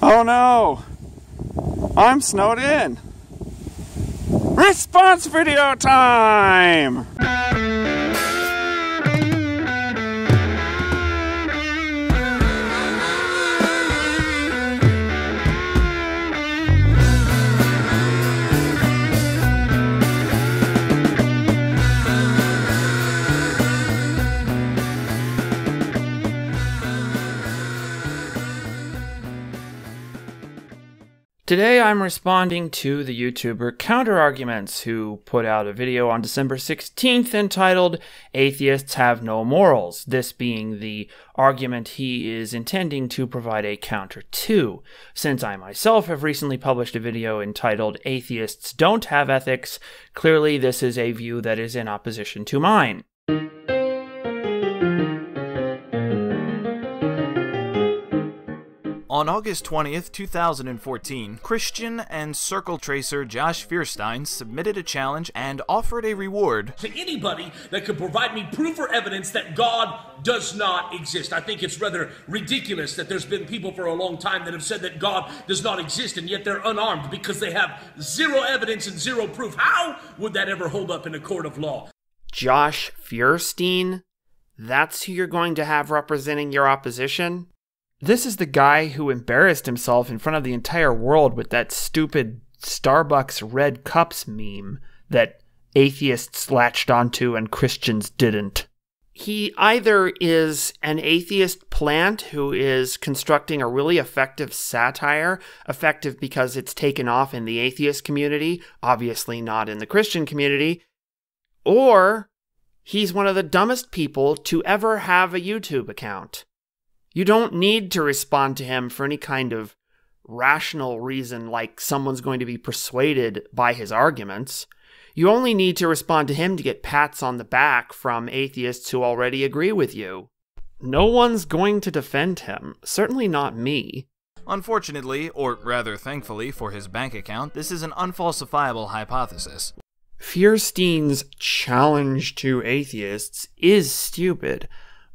Oh no! I'm snowed in! Response video time! Today I'm responding to the YouTuber Counterarguments, who put out a video on December 16th entitled "Atheists Have No Morals," this being the argument he is intending to provide a counter to. Since I myself have recently published a video entitled "Atheists Don't Have Ethics," clearly this is a view that is in opposition to mine. On August 20th, 2014, Christian and circle tracer Josh Feuerstein submitted a challenge and offered a reward to anybody that could provide me proof or evidence that God does not exist. I think it's rather ridiculous that there's been people for a long time that have said that God does not exist, and yet they're unarmed because they have zero evidence and zero proof. How would that ever hold up in a court of law? Josh Feuerstein? That's who you're going to have representing your opposition? This is the guy who embarrassed himself in front of the entire world with that stupid Starbucks red cups meme that atheists latched onto and Christians didn't. He either is an atheist plant who is constructing a really effective satire, effective because it's taken off in the atheist community, obviously not in the Christian community, or he's one of the dumbest people to ever have a YouTube account. You don't need to respond to him for any kind of rational reason, like someone's going to be persuaded by his arguments. You only need to respond to him to get pats on the back from atheists who already agree with you. No one's going to defend him, certainly not me. Unfortunately, or rather thankfully for his bank account, this is an unfalsifiable hypothesis. Feuerstein's challenge to atheists is stupid,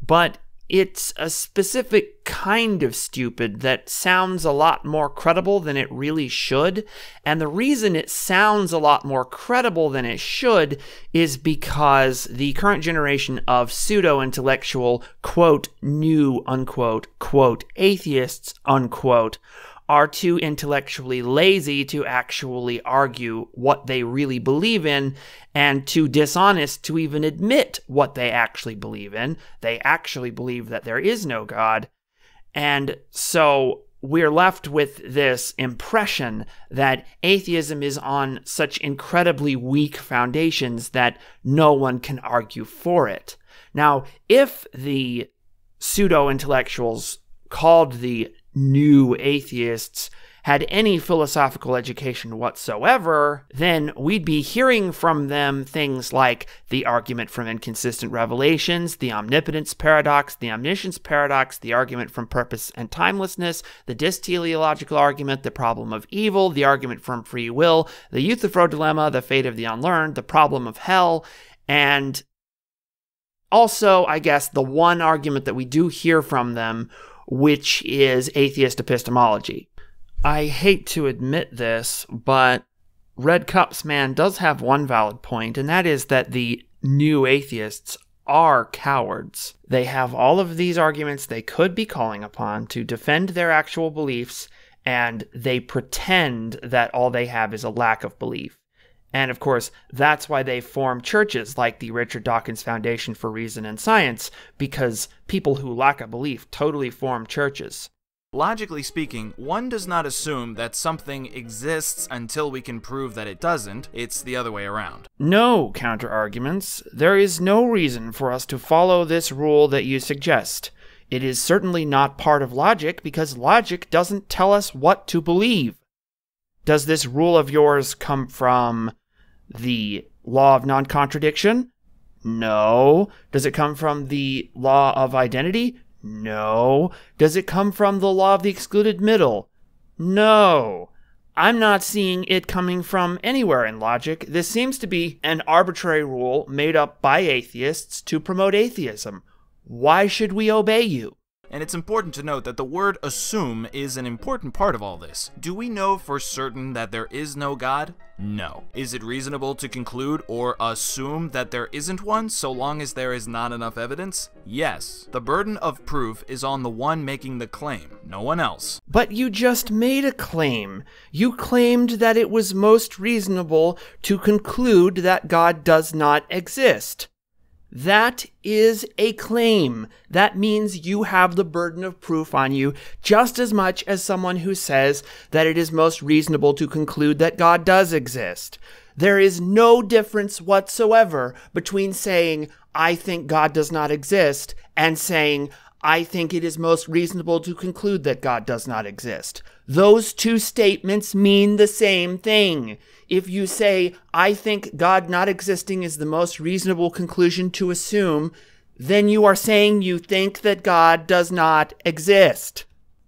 but it's a specific kind of stupid that sounds a lot more credible than it really should. And the reason it sounds a lot more credible than it should is because the current generation of pseudo-intellectual, quote, new, unquote, quote, atheists, unquote, are too intellectually lazy to actually argue what they really believe in, and too dishonest to even admit what they actually believe in. They actually believe that there is no God. And so we're left with this impression that atheism is on such incredibly weak foundations that no one can argue for it. Now, if the pseudo-intellectuals called the new atheists had any philosophical education whatsoever, then we'd be hearing from them things like the argument from inconsistent revelations, the omnipotence paradox, the omniscience paradox, the argument from purpose and timelessness, the dysteleological argument, the problem of evil, the argument from free will, the Euthyphro dilemma, the fate of the unlearned, the problem of hell, and also, I guess, the one argument that we do hear from them, which is atheist epistemology. I hate to admit this, but Red Cups Man does have one valid point, and that is that the new atheists are cowards. They have all of these arguments they could be calling upon to defend their actual beliefs, and they pretend that all they have is a lack of belief. And of course, that's why they form churches like the Richard Dawkins Foundation for Reason and Science, because people who lack a belief totally form churches. Logically speaking, one does not assume that something exists until we can prove that it doesn't. It's the other way around. No, counter-arguments. There is no reason for us to follow this rule that you suggest. It is certainly not part of logic, because logic doesn't tell us what to believe. Does this rule of yours come from the law of non-contradiction? No. Does it come from the law of identity? No. Does it come from the law of the excluded middle? No. I'm not seeing it coming from anywhere in logic. This seems to be an arbitrary rule made up by atheists to promote atheism. Why should we obey you? And it's important to note that the word assume is an important part of all this. Do we know for certain that there is no God? No. Is it reasonable to conclude or assume that there isn't one so long as there is not enough evidence? Yes. The burden of proof is on the one making the claim, no one else. But you just made a claim. You claimed that it was most reasonable to conclude that God does not exist. That is a claim. That means you have the burden of proof on you just as much as someone who says that it is most reasonable to conclude that God does exist. There is no difference whatsoever between saying, I think God does not exist, and saying, I think it is most reasonable to conclude that God does not exist. Those two statements mean the same thing. If you say, I think God not existing is the most reasonable conclusion to assume, then you are saying you think that God does not exist.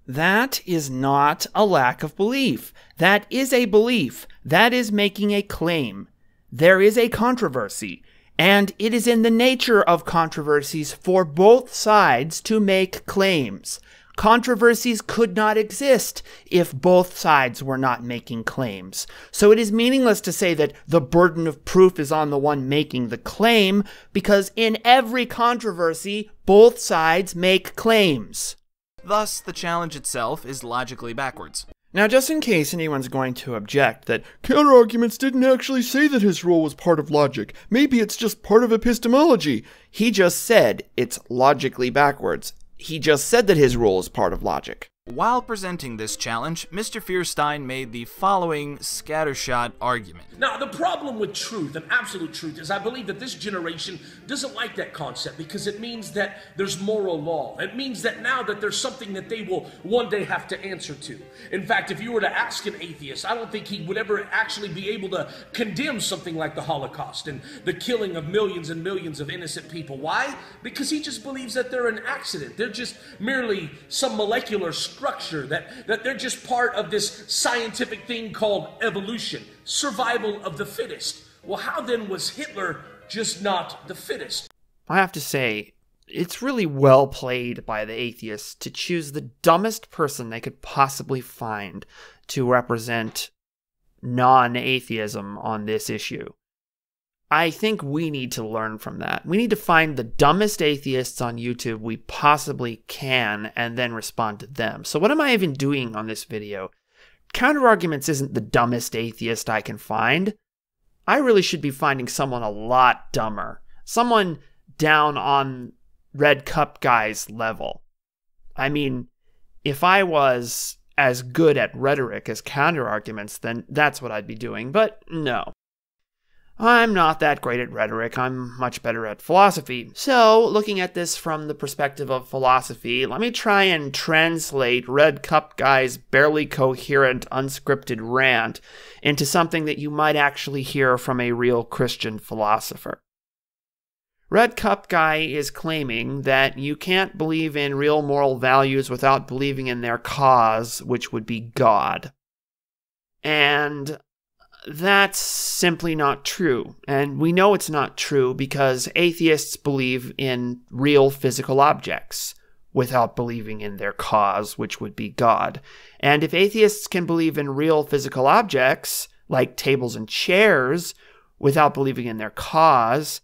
That is not a lack of belief. That is a belief. That is making a claim. There is a controversy. And it is in the nature of controversies for both sides to make claims. Controversies could not exist if both sides were not making claims. So it is meaningless to say that the burden of proof is on the one making the claim, because in every controversy, both sides make claims. Thus, the challenge itself is logically backwards. Now, just in case anyone's going to object that counterarguments didn't actually say that his rule was part of logic, maybe it's just part of epistemology. He just said it's logically backwards. He just said that his rule is part of logic. While presenting this challenge, Mr. Fierstein made the following scattershot argument. Now, the problem with truth and absolute truth is I believe that this generation doesn't like that concept because it means that there's moral law. It means that now that there's something that they will one day have to answer to. In fact, if you were to ask an atheist, I don't think he would ever actually be able to condemn something like the Holocaust and the killing of millions and millions of innocent people. Why? Because he just believes that they're an accident. They're just merely some molecular structure, that they're just part of this scientific thing called evolution, survival of the fittest. Well, how then was Hitler just not the fittest? I have to say, it's really well played by the atheists to choose the dumbest person they could possibly find to represent non-atheism on this issue. I think we need to learn from that. We need to find the dumbest atheists on YouTube we possibly can and then respond to them. So what am I even doing on this video? Counterarguments isn't the dumbest atheist I can find. I really should be finding someone a lot dumber. Someone down on Red Cup Guy's level. I mean, if I was as good at rhetoric as counterarguments, then that's what I'd be doing, but no. I'm not that great at rhetoric, I'm much better at philosophy. So, looking at this from the perspective of philosophy, let me try and translate Red Cup Guy's barely coherent, unscripted rant into something that you might actually hear from a real Christian philosopher. Red Cup Guy is claiming that you can't believe in real moral values without believing in their cause, which would be God. And that's simply not true. And we know it's not true because atheists believe in real physical objects without believing in their cause, which would be God. And if atheists can believe in real physical objects, like tables and chairs, without believing in their cause,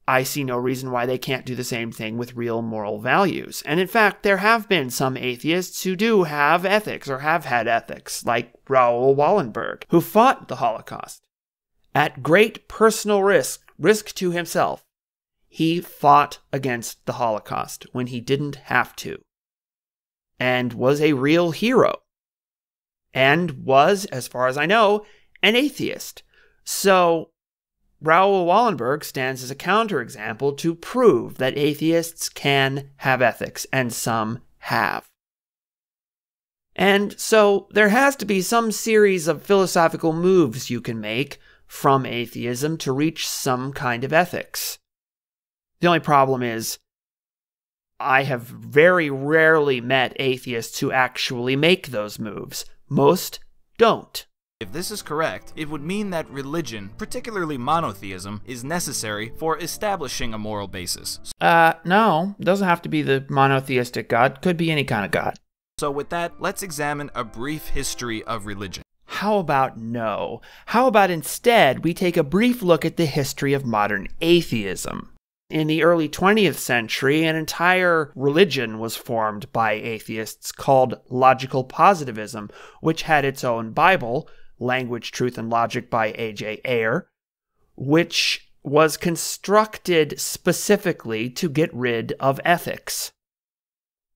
I see no reason why they can't do the same thing with real moral values. And in fact, there have been some atheists who do have ethics or have had ethics, like Raoul Wallenberg, who fought the Holocaust. At great personal risk to himself, he fought against the Holocaust when he didn't have to, and was a real hero, and was, as far as I know, an atheist. So Raoul Wallenberg stands as a counterexample to prove that atheists can have ethics, and some have. And so there has to be some series of philosophical moves you can make from atheism to reach some kind of ethics. The only problem is, I have very rarely met atheists who actually make those moves. Most don't. If this is correct, it would mean that religion, particularly monotheism, is necessary for establishing a moral basis. No, it doesn't have to be the monotheistic God. Could be any kind of God. So with that, let's examine a brief history of religion. How about no? How about instead we take a brief look at the history of modern atheism? In the early 20th century, an entire religion was formed by atheists called logical positivism, which had its own Bible, Language, Truth, and Logic by A.J. Ayer, which was constructed specifically to get rid of ethics.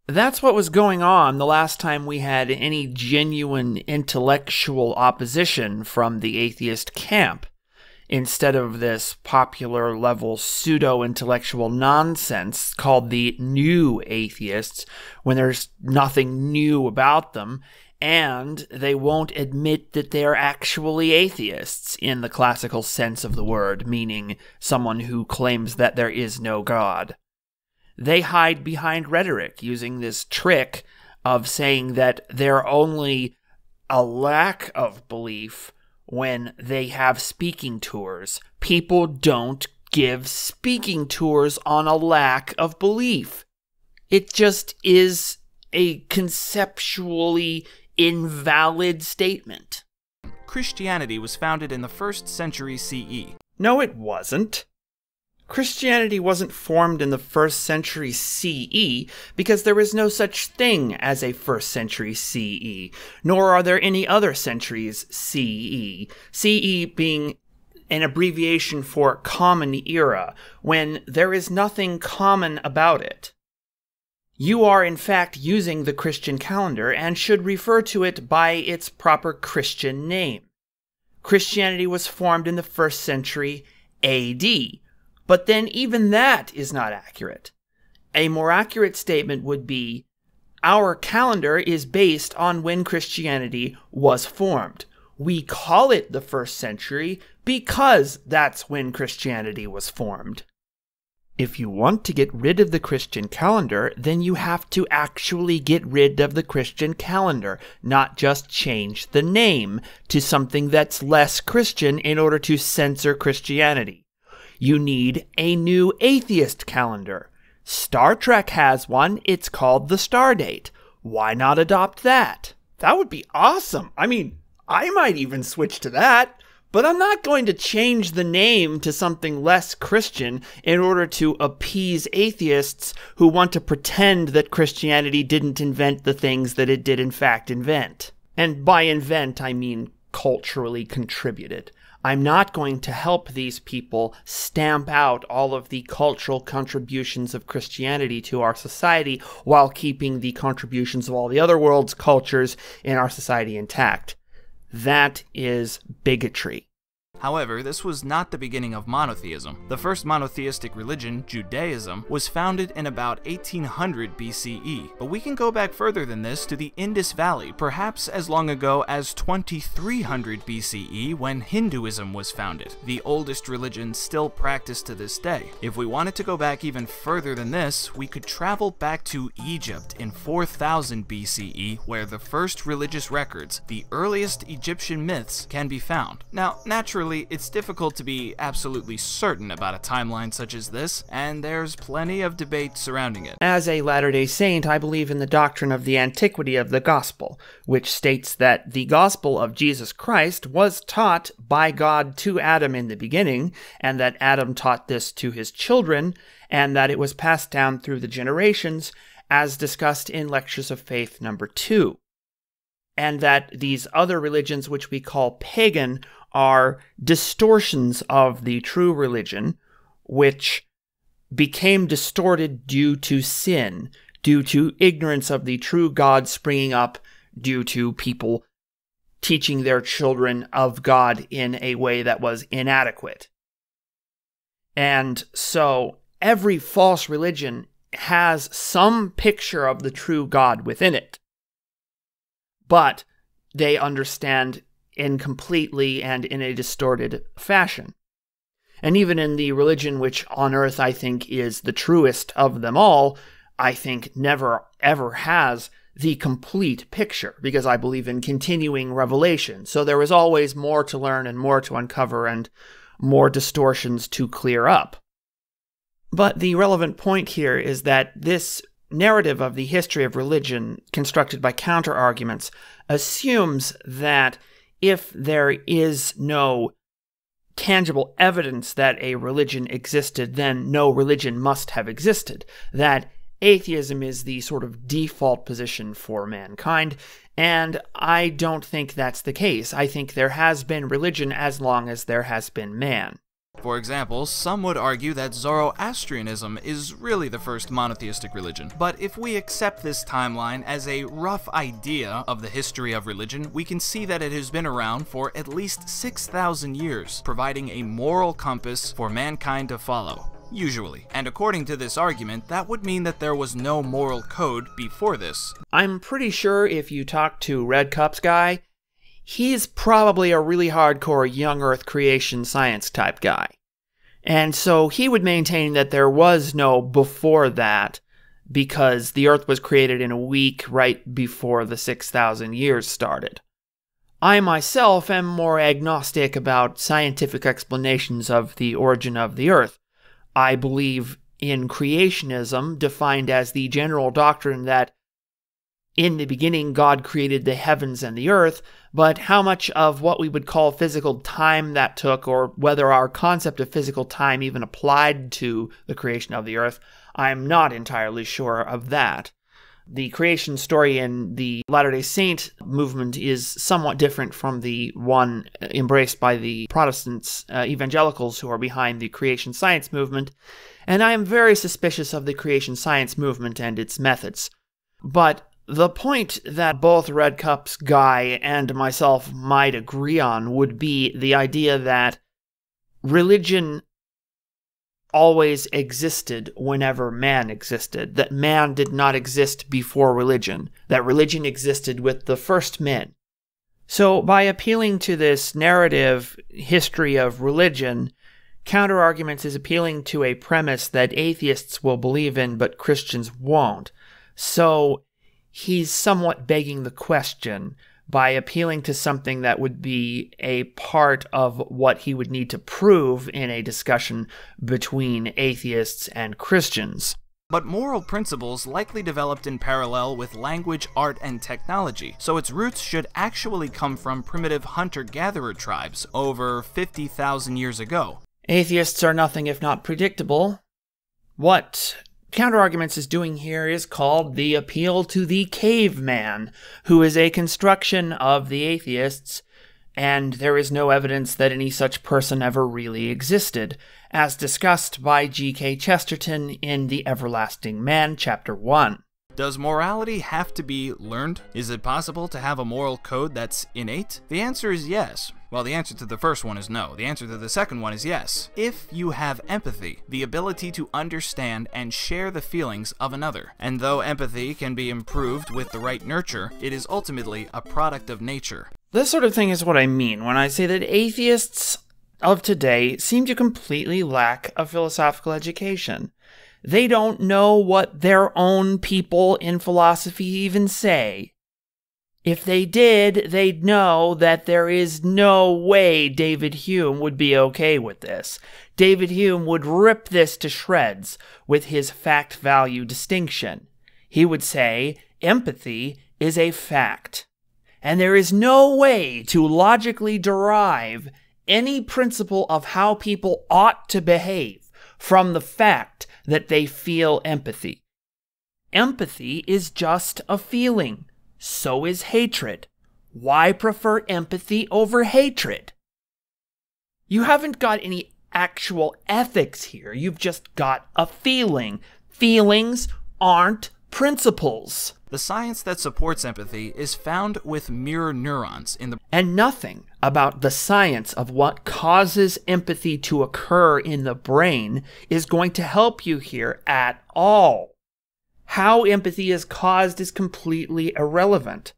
That's what was going on the last time we had any genuine intellectual opposition from the atheist camp. Instead of this popular level pseudo-intellectual nonsense called the new atheists, when there's nothing new about them, and they won't admit that they're actually atheists in the classical sense of the word, meaning someone who claims that there is no God. They hide behind rhetoric, using this trick of saying that they're only a lack of belief when they have speaking tours. People don't give speaking tours on a lack of belief. It just is a conceptually invalid statement. Christianity was founded in the 1st century CE. No, it wasn't. Christianity wasn't formed in the 1st century CE because there is no such thing as a 1st century CE, nor are there any other centuries CE. CE being an abbreviation for Common Era, when there is nothing common about it. You are, in fact, using the Christian calendar and should refer to it by its proper Christian name. Christianity was formed in the 1st century AD, but then even that is not accurate. A more accurate statement would be, our calendar is based on when Christianity was formed. We call it the 1st century because that's when Christianity was formed. If you want to get rid of the Christian calendar, then you have to actually get rid of the Christian calendar, not just change the name to something that's less Christian in order to censor Christianity. You need a new atheist calendar. Star Trek has one. It's called the Stardate. Why not adopt that? That would be awesome. I mean, I might even switch to that. But I'm not going to change the name to something less Christian in order to appease atheists who want to pretend that Christianity didn't invent the things that it did in fact invent. And by invent, I mean culturally contributed. I'm not going to help these people stamp out all of the cultural contributions of Christianity to our society while keeping the contributions of all the other world's cultures in our society intact. That is bigotry. However, this was not the beginning of monotheism. The first monotheistic religion, Judaism, was founded in about 1800 BCE, but we can go back further than this to the Indus Valley, perhaps as long ago as 2300 BCE when Hinduism was founded, the oldest religion still practiced to this day. If we wanted to go back even further than this, we could travel back to Egypt in 4000 BCE, where the first religious records, the earliest Egyptian myths, can be found. Now, naturally, it's difficult to be absolutely certain about a timeline such as this, and there's plenty of debate surrounding it. As a Latter-day Saint, I believe in the doctrine of the antiquity of the gospel, which states that the gospel of Jesus Christ was taught by God to Adam in the beginning, and that Adam taught this to his children, and that it was passed down through the generations, as discussed in Lectures of Faith number 2. And that these other religions, which we call pagan, are distortions of the true religion, which became distorted due to sin, due to ignorance of the true God springing up, due to people teaching their children of God in a way that was inadequate. And so every false religion has some picture of the true God within it, but they understand incompletely and in a distorted fashion. And even in the religion which on earth I think is the truest of them all, I think never ever has the complete picture, because I believe in continuing revelation. So there is always more to learn and more to uncover and more distortions to clear up. But the relevant point here is that this narrative of the history of religion constructed by counter-arguments assumes that if there is no tangible evidence that a religion existed, then no religion must have existed. That atheism is the sort of default position for mankind, and I don't think that's the case. I think there has been religion as long as there has been man. For example, some would argue that Zoroastrianism is really the first monotheistic religion. But if we accept this timeline as a rough idea of the history of religion, we can see that it has been around for at least 6,000 years, providing a moral compass for mankind to follow. Usually. And according to this argument, that would mean that there was no moral code before this. I'm pretty sure if you talk to Red Cup's guy, he's probably a really hardcore young Earth creation science type guy. And so he would maintain that there was no before that because the Earth was created in a week right before the 6,000 years started. I myself am more agnostic about scientific explanations of the origin of the Earth. I believe in creationism, defined as the general doctrine that in the beginning God created the heavens and the earth, but how much of what we would call physical time that took, or whether our concept of physical time even applied to the creation of the earth, I'm not entirely sure of that. The creation story in the Latter-day Saint movement is somewhat different from the one embraced by the Protestants, evangelicals who are behind the creation science movement, and I am very suspicious of the creation science movement and its methods. But the point that both Red Cup's guy and myself might agree on would be the idea that religion always existed whenever man existed, that man did not exist before religion, that religion existed with the first men. So by appealing to this narrative history of religion, counter-arguments is appealing to a premise that atheists will believe in but Christians won't. So he's somewhat begging the question by appealing to something that would be a part of what he would need to prove in a discussion between atheists and Christians. But moral principles likely developed in parallel with language, art, and technology, so its roots should actually come from primitive hunter-gatherer tribes over 50,000 years ago. Atheists are nothing if not predictable. What counterarguments is doing here is called the appeal to the caveman, who is a construction of the atheists, and there is no evidence that any such person ever really existed, as discussed by G.K. Chesterton in The Everlasting Man, Chapter 1. Does morality have to be learned? Is it possible to have a moral code that's innate? The answer is yes. Well, the answer to the first one is no. The answer to the second one is yes. If you have empathy, the ability to understand and share the feelings of another. And though empathy can be improved with the right nurture, it is ultimately a product of nature. This sort of thing is what I mean when I say that atheists of today seem to completely lack a philosophical education. They don't know what their own people in philosophy even say. If they did, they'd know that there is no way David Hume would be okay with this. David Hume would rip this to shreds with his fact-value distinction. He would say, empathy is a fact, and there is no way to logically derive any principle of how people ought to behave from the fact that they feel empathy. Empathy is just a feeling. So is hatred. Why prefer empathy over hatred? You haven't got any actual ethics here. You've just got a feeling. Feelings aren't principles. The science that supports empathy is found with mirror neurons in the... And nothing about the science of what causes empathy to occur in the brain is going to help you here at all. How empathy is caused is completely irrelevant.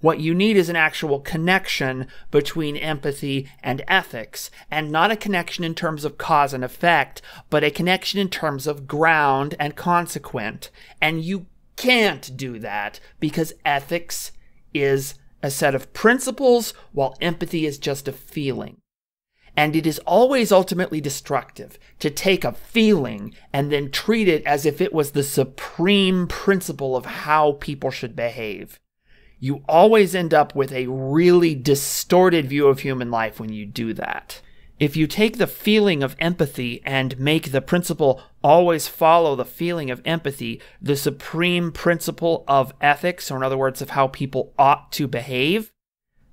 What you need is an actual connection between empathy and ethics, and not a connection in terms of cause and effect, but a connection in terms of ground and consequent. And you can't do that because ethics is a set of principles while empathy is just a feeling. And it is always ultimately destructive to take a feeling and then treat it as if it was the supreme principle of how people should behave. You always end up with a really distorted view of human life when you do that. If you take the feeling of empathy and make the principle always follow the feeling of empathy, the supreme principle of ethics, or in other words, of how people ought to behave,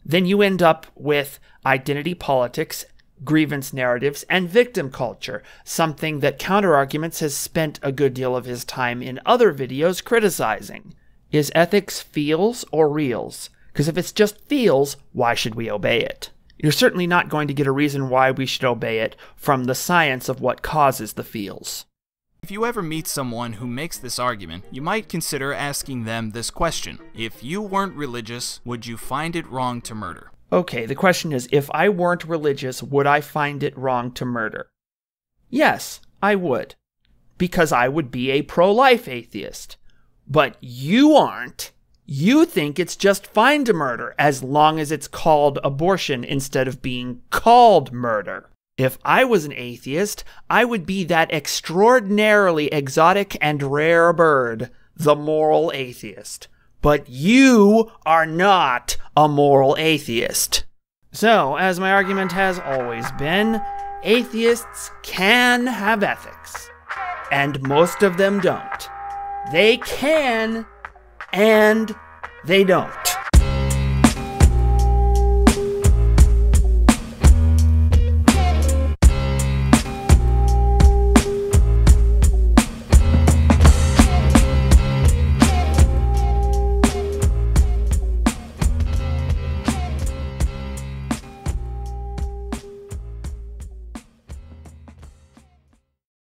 then you end up with identity politics, grievance narratives, and victim culture, something that Counterarguments has spent a good deal of his time in other videos criticizing. Is ethics feels or reals? Because if it's just feels, why should we obey it? You're certainly not going to get a reason why we should obey it from the science of what causes the feels. If you ever meet someone who makes this argument, you might consider asking them this question. If you weren't religious, would you find it wrong to murder? Okay, the question is, if I weren't religious, would I find it wrong to murder? Yes, I would. Because I would be a pro-life atheist. But you aren't. You think it's just fine to murder as long as it's called abortion instead of being called murder. If I was an atheist, I would be that extraordinarily exotic and rare bird, the moral atheist. But you are not a moral atheist. So, as my argument has always been, atheists can have ethics. And most of them don't. They can, and they don't.